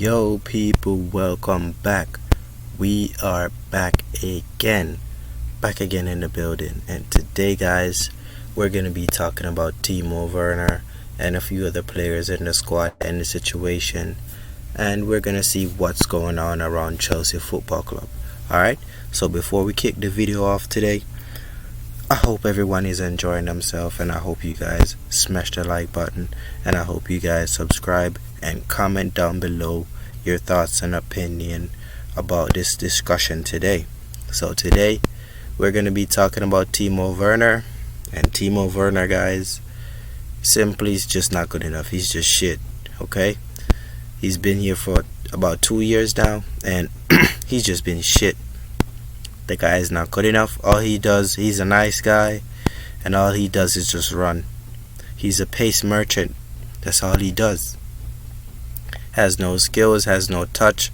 Yo, people, welcome back. We are back again in the building. And today, guys, we're going to be talking about Timo Werner and a few other players in the squad and the situation. And we're going to see what's going on around Chelsea Football Club. Alright, so before we kick the video off today, I hope everyone is enjoying themselves, and I hope you guys smash the like button, and I hope you guys subscribe and comment down below your thoughts and opinion about this discussion today. So today we're going to be talking about Timo Werner, and Timo Werner, guys, simply is just not good enough. He's just shit. Okay, he's been here for about 2 years now, and he's just been shit. The guy is not good enough. All he does, he's a nice guy, and all he does is just run. He's a pace merchant. That's all he does. Has no skills, has no touch.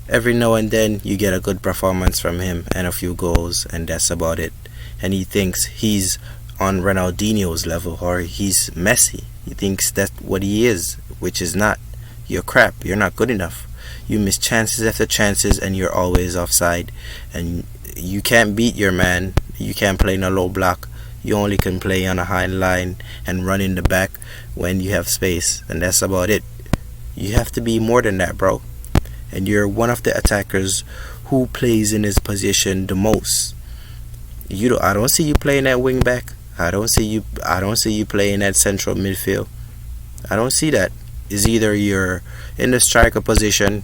Every now and then you get a good performance from him and a few goals, and that's about it. And he thinks he's on Ronaldinho's level, or he's Messi. He thinks that's what he is, which is not. You're crap. You're not good enough. You miss chances after chances, and you're always offside. And you can't beat your man. You can't play in a low block. You only can play on a high line and run in the back when you have space, and that's about it. You have to be more than that, bro. And you're one of the attackers who plays in his position the most. I don't see you playing at wing back. I don't see you playing at central midfield. I don't see that. It's either you're in the striker position,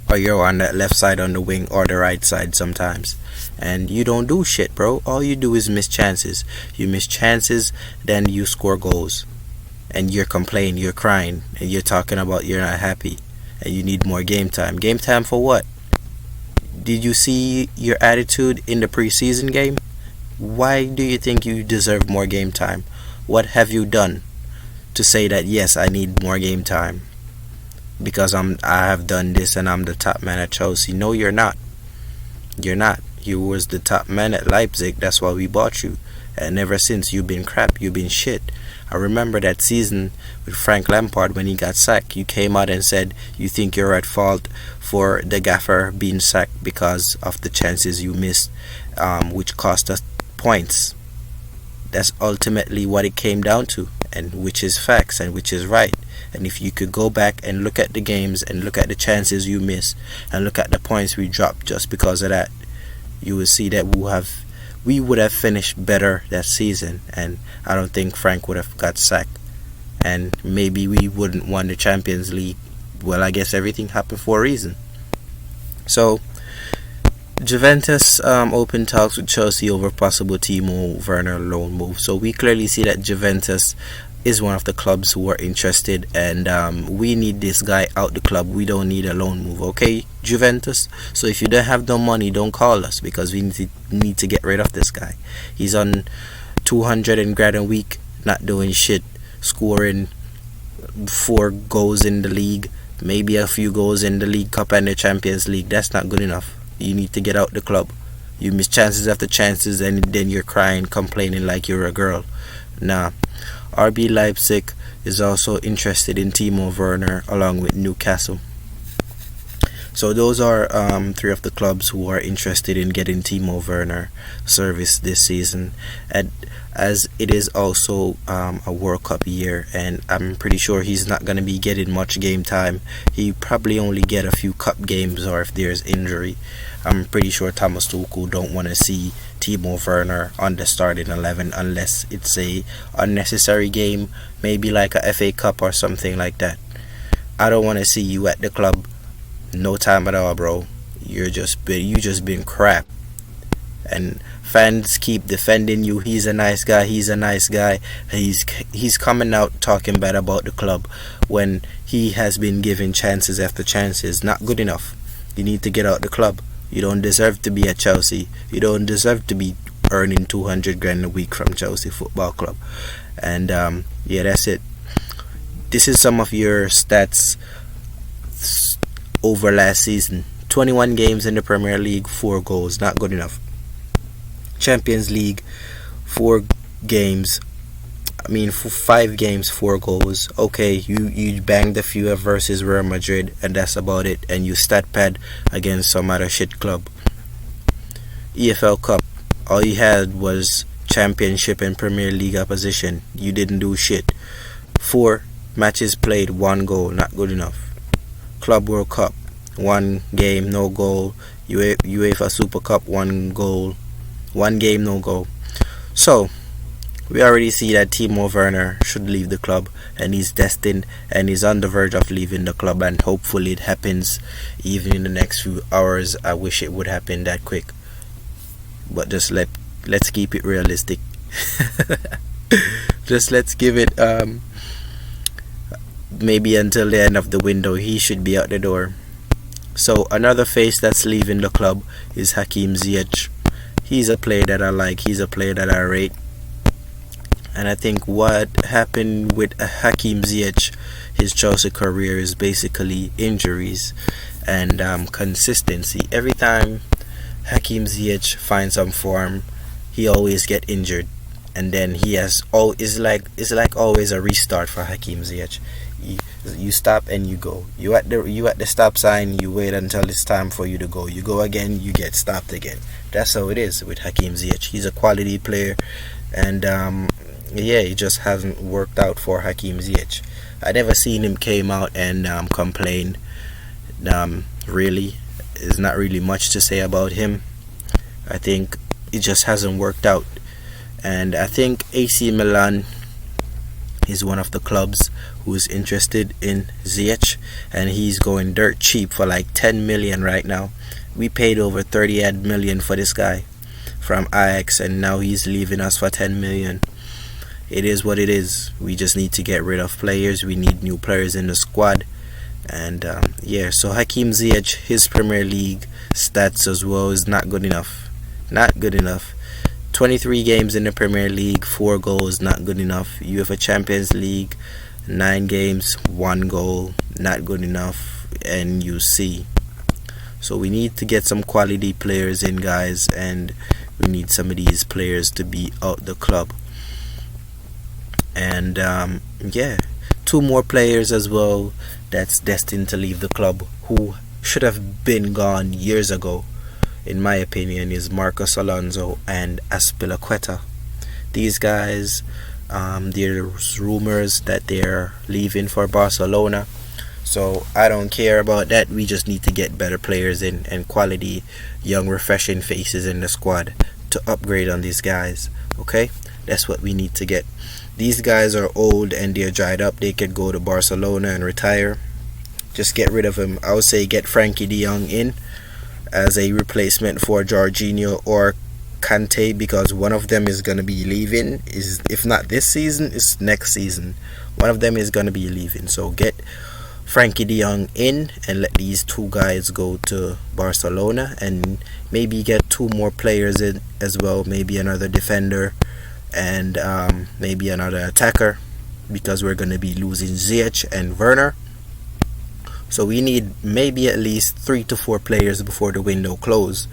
or you're on that left side on the wing, or the right side sometimes. And you don't do shit, bro. All you do is miss chances. You miss chances, then you score goals. And you're complaining, you're crying, and you're talking about you're not happy, and you need more game time. Game time for what? Did you see your attitude in the preseason game? Why do you think you deserve more game time? What have you done to say that, yes, I need more game time because I have done this and I'm the top man at Chelsea? No, you're not. You're not. You was the top man at Leipzig. That's why we bought you. And ever since, you've been crap. You've been shit. I remember that season with Frank Lampard when he got sacked. You came out and said you think you're at fault for the gaffer being sacked because of the chances you missed, which cost us points. That's ultimately what it came down to, and which is facts and which is right. And if you could go back and look at the games and look at the chances you missed and look at the points we dropped just because of that, you will see that we would have finished better that season, and I don't think Frank would have got sacked, and maybe we wouldn't won the Champions League. Well, I guess everything happened for a reason. So Juventus open talks with Chelsea over possible Timo Werner loan move. So we clearly see that Juventus is one of the clubs who are interested, and we need this guy out the club. We don't need a loan move, okay, Juventus? So if you don't have the money, don't call us, because we need to get rid of this guy. He's on 200 and grand a week, not doing shit, scoring 4 goals in the league, maybe a few goals in the League Cup and the Champions League. That's not good enough. You need to get out the club. You miss chances after chances, and then you're crying, complaining like you're a girl. Nah. RB Leipzig is also interested in Timo Werner along with Newcastle. So those are 3 of the clubs who are interested in getting Timo Werner service this season, and as it is also a World Cup year, and I'm pretty sure he's not going to be getting much game time. He probably only get a few cup games, or if there's injury. I'm pretty sure Thomas Tuchel don't want to see Timo Werner on the starting 11 unless it's a unnecessary game, maybe like a FA Cup or something like that. I don't want to see you at the club. No time at all, bro. You just been crap, and fans keep defending you. He's a nice guy. He's a nice guy. He's coming out talking bad about the club when he has been given chances after chances. Not good enough. You need to get out the club. You don't deserve to be at Chelsea. You don't deserve to be earning 200 grand a week from Chelsea Football Club. And yeah, that's it. This is some of your stats over last season. 21 games in the Premier League, 4 goals. Not good enough. Champions League, 4 games, I mean, for 5 games, 4 goals. Okay, you banged a few versus Real Madrid, and that's about it. And you stat pad against some other shit club. EFL Cup, all you had was Championship and Premier League opposition. You didn't do shit. 4 matches played, 1 goal, not good enough. Club World Cup, 1 game, no goal. UEFA Super Cup, 1 goal, 1 game, no goal. So we already see that Timo Werner should leave the club, and he's destined, and he's on the verge of leaving the club, and hopefully it happens even in the next few hours. I wish it would happen that quick, but just let's keep it realistic. Just let's give it maybe until the end of the window. He should be out the door. So another face that's leaving the club is Hakim Ziyech. He's a player that I like. He's a player that I rate. And I think what happened with Hakim Ziyech, his Chelsea career, is basically injuries and consistency. Every time Hakim Ziyech finds some form, he always get injured, and then he has it's like always a restart for Hakim Ziyech. You stop and you go. You at the stop sign. You wait until it's time for you to go. You go again. You get stopped again. That's how it is with Hakim Ziyech. He's a quality player, and yeah, it just hasn't worked out for Hakim Ziyech. I never seen him came out and complain. Really, there's not really much to say about him. I think it just hasn't worked out, and I think AC Milan is one of the clubs who is interested in Ziyech, and he's going dirt cheap for like 10 million right now. We paid over 30 million for this guy from Ajax, and now he's leaving us for 10 million. It is what it is. We just need to get rid of players. We need new players in the squad. And yeah, so Hakim Ziyech, his Premier League stats as well is not good enough. Not good enough. 23 games in the Premier League, 4 goals, not good enough. UEFA Champions League, 9 games, 1 goal, not good enough. And you see. So we need to get some quality players in, guys, and we need some of these players to be out the club. And yeah, 2 more players as well that's destined to leave the club, who should have been gone years ago, in my opinion, is Marcos Alonso and Azpilicueta. These guys, there's rumors that they're leaving for Barcelona. So I don't care about that. We just need to get better players in, and quality, young, refreshing faces in the squad to upgrade on these guys. Okay, that's what we need to get. These guys are old and they're dried up. They could go to Barcelona and retire. Just get rid of him. I would say get Frankie de Jong in as a replacement for Jorginho or Kante, because one of them is going to be leaving. Is if not this season, it's next season. One of them is going to be leaving. So get Frankie de Jong in and let these 2 guys go to Barcelona, and maybe get 2 more players in as well. Maybe another defender and maybe another attacker, because we're going to be losing Ziyech and Werner. So we need maybe at least 3 to 4 players before the window close.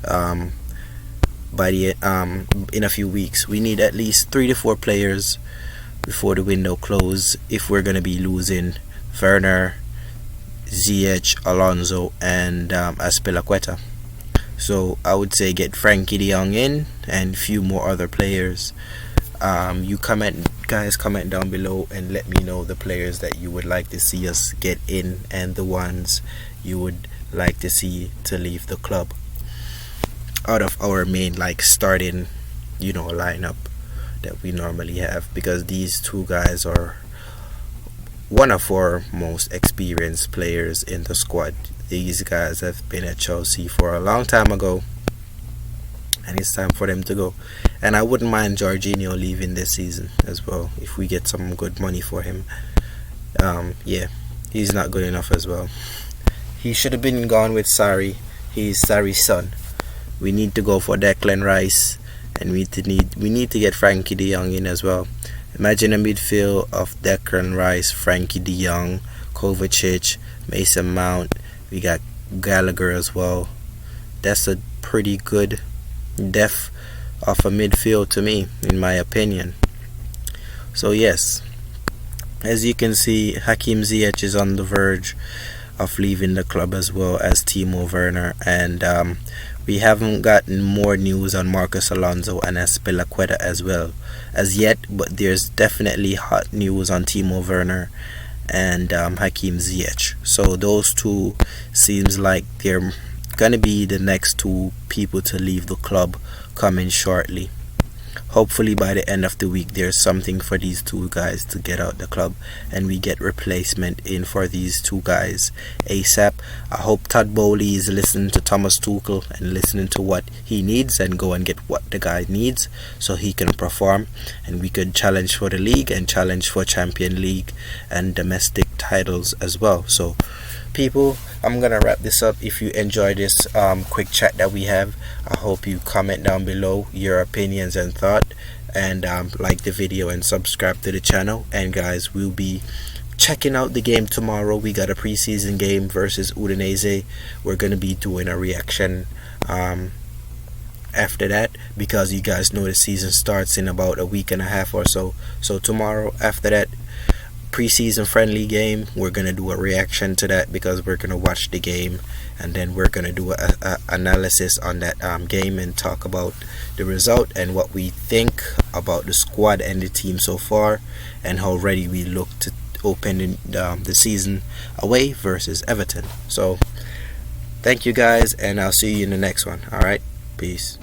By the in a few weeks, we need at least 3 to 4 players before the window close if we're going to be losing Werner, Ziyech, Alonso, and Azpilicueta. So I would say get Frankie de Jong in and few more other players. You comment down below and let me know the players that you would like to see us get in, and the ones you would like to see to leave the club out of our main starting lineup that we normally have, because these 2 guys are one of our most experienced players in the squad. These guys have been at Chelsea for a long time ago, and it's time for them to go. And I wouldn't mind Jorginho leaving this season as well if we get some good money for him. Yeah, he's not good enough as well. He should have been gone with Sarri. He's Sarri's son. We need to go for Declan Rice, and we need to get Frankie de Jong in as well. Imagine a midfield of Declan Rice, Frankie de Jong, Kovacic, Mason Mount. We got Gallagher as well. That's a pretty good depth of a midfield to me, in my opinion. So yes, as you can see, Hakim Ziyech is on the verge of leaving the club as well as Timo Werner, and we haven't gotten more news on Marcus Alonso and Azpilicueta as well as yet, but there's definitely hot news on Timo Werner and Hakim Ziyech. So those two seems like they're gonna be the next two people to leave the club coming shortly. Hopefully by the end of the week there's something for these two guys to get out the club and we get replacement in for these two guys ASAP. I hope Todd Bowley is listening to Thomas Tuchel and listening to what he needs and go and get what the guy needs so he can perform and we could challenge for the league and challenge for Champion League and domestic titles as well. So people, I'm gonna wrap this up. If you enjoy this quick chat that we have, I hope you comment down below your opinions and thought, and like the video and subscribe to the channel. And guys, we'll be checking out the game tomorrow. We got a preseason game versus Udinese. We're gonna be doing a reaction after that, because you guys know the season starts in about a week and a half or so. So tomorrow, after that preseason friendly game, we're gonna do a reaction to that, because we're gonna watch the game and then we're gonna do a analysis on that game and talk about the result and what we think about the squad and the team so far and how ready we look to open the season away versus Everton. So thank you guys, and I'll see you in the next one. All right, peace.